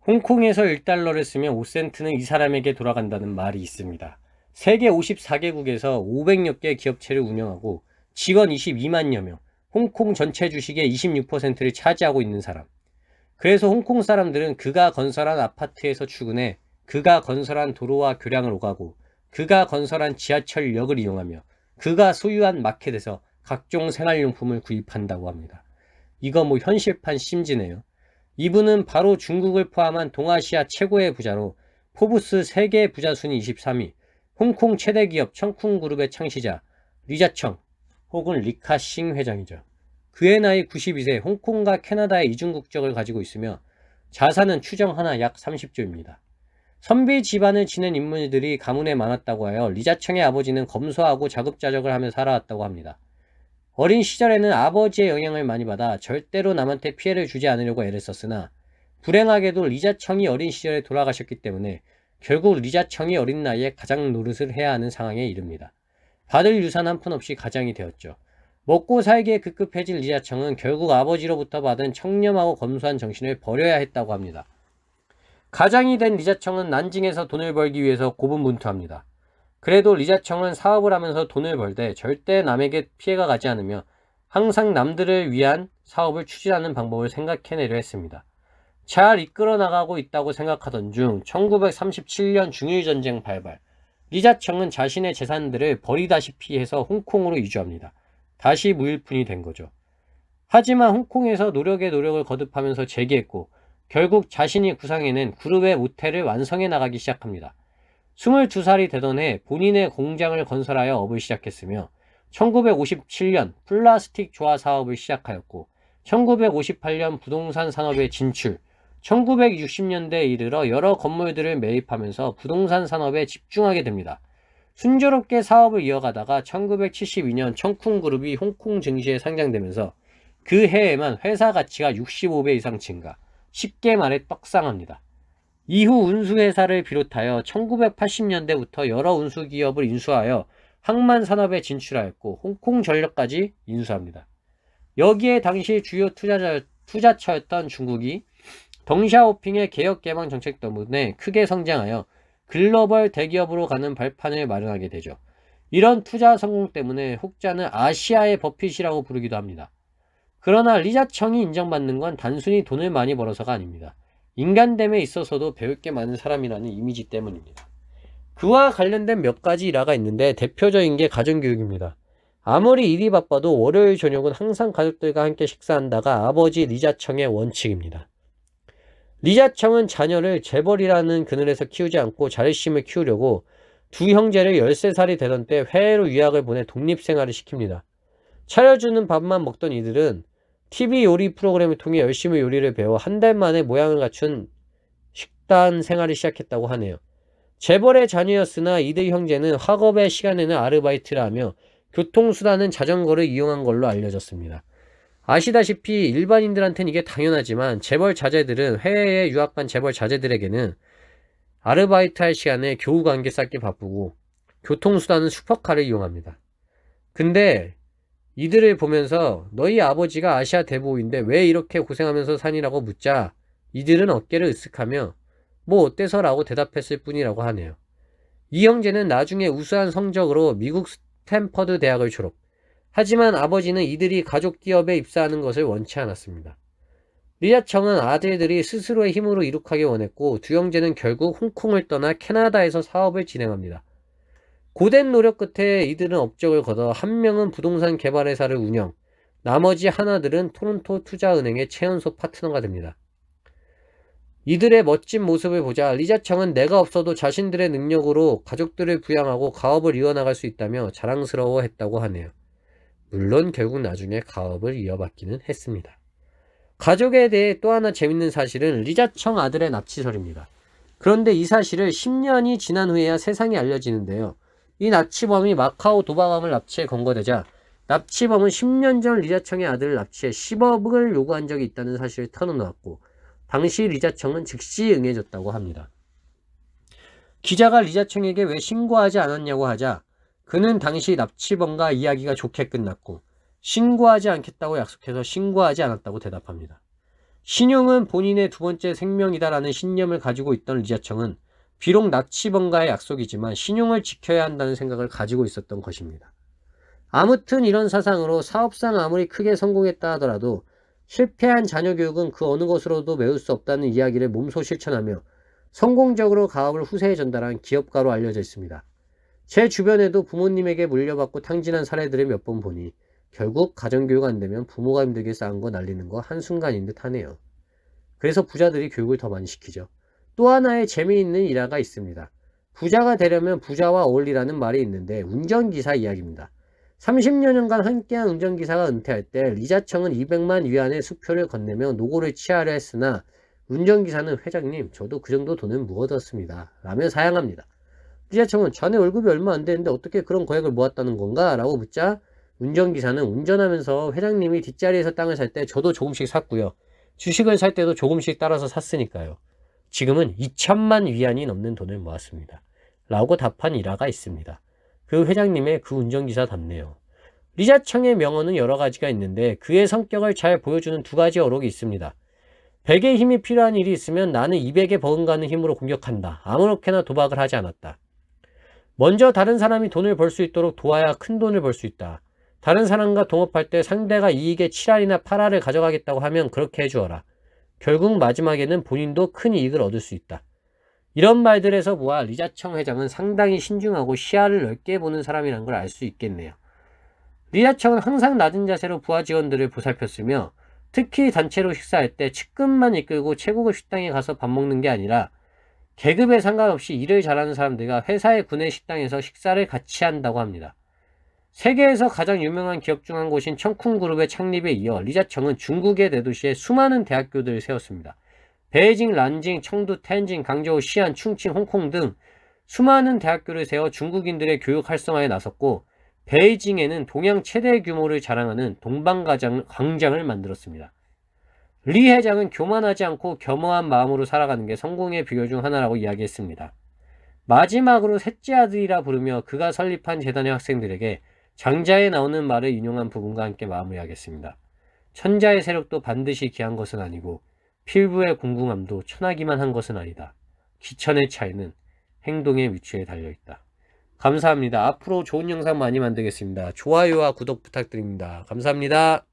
홍콩에서 1달러를 쓰면 5센트는 이 사람에게 돌아간다는 말이 있습니다. 세계 54개국에서 500여 개 기업체를 운영하고 직원 22만여 명, 홍콩 전체 주식의 26%를 차지하고 있는 사람. 그래서 홍콩 사람들은 그가 건설한 아파트에서 출근해 그가 건설한 도로와 교량을 오가고 그가 건설한 지하철역을 이용하며 그가 소유한 마켓에서 각종 생활용품을 구입한다고 합니다. 이거 뭐 현실판 심지네요. 이분은 바로 중국을 포함한 동아시아 최고의 부자로 포브스 세계 부자 순위 23위, 홍콩 최대 기업 청쿵그룹의 창시자 리자청 혹은 리카싱 회장이죠. 그의 나이 92세, 홍콩과 캐나다의 이중 국적을 가지고 있으며 자산은 추정 하나 약 30조입니다. 선비 집안을 지낸 인물들이 가문에 많았다고 하여 리자청의 아버지는 검소하고 자급자족을 하며 살아왔다고 합니다. 어린 시절에는 아버지의 영향을 많이 받아 절대로 남한테 피해를 주지 않으려고 애를 썼으나 불행하게도 리자청이 어린 시절에 돌아가셨기 때문에 결국 리자청이 어린 나이에 가장 노릇을 해야 하는 상황에 이릅니다. 받을 유산 한 푼 없이 가장이 되었죠. 먹고 살기에 급급해진 리자청은 결국 아버지로부터 받은 청렴하고 검소한 정신을 버려야 했다고 합니다. 가장이 된 리자청은 난징에서 돈을 벌기 위해서 고분분투합니다. 그래도 리자청은 사업을 하면서 돈을 벌되 절대 남에게 피해가 가지 않으며 항상 남들을 위한 사업을 추진하는 방법을 생각해내려 했습니다. 잘 이끌어 나가고 있다고 생각하던 중 1937년 중일전쟁 발발, 리자청은 자신의 재산들을 버리다시피 해서 홍콩으로 이주합니다. 다시 무일푼이 된 거죠. 하지만 홍콩에서 노력에 노력을 거듭하면서 재기했고 결국 자신이 구상해낸 그룹의 모텔을 완성해 나가기 시작합니다. 22살이 되던 해 본인의 공장을 건설하여 업을 시작했으며 1957년 플라스틱 조화 사업을 시작하였고 1958년 부동산 산업에 진출, 1960년대에 이르러 여러 건물들을 매입하면서 부동산 산업에 집중하게 됩니다. 순조롭게 사업을 이어가다가 1972년 청쿵그룹이 홍콩 증시에 상장되면서 그 해에만 회사 가치가 65배 이상 증가, 쉽게 말해 떡상합니다. 이후 운수회사를 비롯하여 1980년대부터 여러 운수기업을 인수하여 항만 산업에 진출하였고 홍콩전력까지 인수합니다. 여기에 당시 주요 투자처였던 중국이 덩샤오핑의 개혁개방 정책 때문에 크게 성장하여 글로벌 대기업으로 가는 발판을 마련하게 되죠. 이런 투자 성공 때문에 혹자는 아시아의 버핏이라고 부르기도 합니다. 그러나 리자청이 인정받는 건 단순히 돈을 많이 벌어서가 아닙니다. 인간됨에 있어서도 배울 게 많은 사람이라는 이미지 때문입니다. 그와 관련된 몇 가지 일화가 있는데 대표적인 게 가정교육입니다. 아무리 일이 바빠도 월요일 저녁은 항상 가족들과 함께 식사한다가 아버지 리자청의 원칙입니다. 리자청은 자녀를 재벌이라는 그늘에서 키우지 않고 자립심을 키우려고 두 형제를 13살이 되던 때 해외로 유학을 보내 독립생활을 시킵니다. 차려주는 밥만 먹던 이들은 TV 요리 프로그램을 통해 열심히 요리를 배워 한 달 만에 모양을 갖춘 식단 생활을 시작했다고 하네요. 재벌의 자녀였으나 이들 형제는 학업의 시간에는 아르바이트를 하며 교통수단은 자전거를 이용한 걸로 알려졌습니다. 아시다시피 일반인들한테는 이게 당연하지만 재벌 자제들은 해외에 유학 간 재벌 자제들에게는 아르바이트 할 시간에 교우 관계 쌓기 바쁘고 교통수단은 슈퍼카를 이용합니다. 근데 이들을 보면서 너희 아버지가 아시아 대부호인데 왜 이렇게 고생하면서 사니라고 묻자 이들은 어깨를 으쓱하며 뭐 어때서 라고 대답했을 뿐이라고 하네요. 이 형제는 나중에 우수한 성적으로 미국 스탠퍼드 대학을 졸업. 하지만 아버지는 이들이 가족 기업에 입사하는 것을 원치 않았습니다. 리자청은 아들들이 스스로의 힘으로 이룩하기 원했고 두 형제는 결국 홍콩을 떠나 캐나다에서 사업을 진행합니다. 고된 노력 끝에 이들은 업적을 거둬 한 명은 부동산 개발회사를 운영, 나머지 하나들은 토론토 투자은행의 최연소 파트너가 됩니다. 이들의 멋진 모습을 보자 리자청은 내가 없어도 자신들의 능력으로 가족들을 부양하고 가업을 이어나갈 수 있다며 자랑스러워했다고 하네요. 물론 결국 나중에 가업을 이어받기는 했습니다. 가족에 대해 또 하나 재밌는 사실은 리자청 아들의 납치설입니다. 그런데 이 사실을 10년이 지난 후에야 세상에 알려지는데요. 이 납치범이 마카오 도박왕을 납치해 검거되자 납치범은 10년 전 리자청의 아들을 납치해 10억을 요구한 적이 있다는 사실을 털어놓았고 당시 리자청은 즉시 응해줬다고 합니다. 기자가 리자청에게 왜 신고하지 않았냐고 하자 그는 당시 납치범과 이야기가 좋게 끝났고 신고하지 않겠다고 약속해서 신고하지 않았다고 대답합니다. 신용은 본인의 두 번째 생명이다라는 신념을 가지고 있던 리자청은 비록 납치범과의 약속이지만 신용을 지켜야 한다는 생각을 가지고 있었던 것입니다. 아무튼 이런 사상으로 사업상 아무리 크게 성공했다 하더라도 실패한 자녀 교육은 그 어느 것으로도 메울 수 없다는 이야기를 몸소 실천하며 성공적으로 가업을 후세에 전달한 기업가로 알려져 있습니다. 제 주변에도 부모님에게 물려받고 탕진한 사례들을 몇 번 보니 결국 가정교육 안 되면 부모가 힘들게 쌓은 거 날리는 거 한순간인 듯 하네요. 그래서 부자들이 교육을 더 많이 시키죠. 또 하나의 재미있는 일화가 있습니다. 부자가 되려면 부자와 어울리라는 말이 있는데 운전기사 이야기입니다. 30여년간 함께한 운전기사가 은퇴할 때 리자청은 200만 위안의 수표를 건네며 노고를 취하려 했으나 운전기사는 회장님 저도 그 정도 돈은 묻었습니다 라며 사양합니다. 리자청은 자네 월급이 얼마 안 되는데 어떻게 그런 거액을 모았다는 건가? 라고 묻자 운전기사는 운전하면서 회장님이 뒷자리에서 땅을 살 때 저도 조금씩 샀고요. 주식을 살 때도 조금씩 따라서 샀으니까요. 지금은 2천만 위안이 넘는 돈을 모았습니다. 라고 답한 일화가 있습니다. 그 회장님의 그 운전기사답네요. 리자청의 명언은 여러 가지가 있는데 그의 성격을 잘 보여주는 두 가지 어록이 있습니다. 100의 힘이 필요한 일이 있으면 나는 200에 버금가는 힘으로 공격한다. 아무렇게나 도박을 하지 않았다. 먼저 다른 사람이 돈을 벌 수 있도록 도와야 큰 돈을 벌 수 있다. 다른 사람과 동업할 때 상대가 이익의 7알이나 8알을 가져가겠다고 하면 그렇게 해주어라. 결국 마지막에는 본인도 큰 이익을 얻을 수 있다. 이런 말들에서 모아 리자청 회장은 상당히 신중하고 시야를 넓게 보는 사람이란 걸 알 수 있겠네요. 리자청은 항상 낮은 자세로 부하 직원들을 보살폈으며 특히 단체로 식사할 때 측근만 이끌고 최고급 식당에 가서 밥 먹는 게 아니라 계급에 상관없이 일을 잘하는 사람들과 회사의 구내 식당에서 식사를 같이 한다고 합니다. 세계에서 가장 유명한 기업 중 한 곳인 청쿤그룹의 창립에 이어 리자청은 중국의 대도시에 수많은 대학교들을 세웠습니다. 베이징, 란징, 청두, 텐진, 강저우, 시안, 충칭, 홍콩 등 수많은 대학교를 세워 중국인들의 교육 활성화에 나섰고 베이징에는 동양 최대 규모를 자랑하는 동방광장을 만들었습니다. 리 회장은 교만하지 않고 겸허한 마음으로 살아가는 게 성공의 비결 중 하나라고 이야기했습니다. 마지막으로 셋째 아들이라 부르며 그가 설립한 재단의 학생들에게 장자에 나오는 말을 인용한 부분과 함께 마무리하겠습니다. 천자의 세력도 반드시 귀한 것은 아니고 필부의 궁궁함도 천하기만 한 것은 아니다. 기천의 차이는 행동의 위치에 달려있다. 감사합니다. 앞으로 좋은 영상 많이 만들겠습니다. 좋아요와 구독 부탁드립니다. 감사합니다.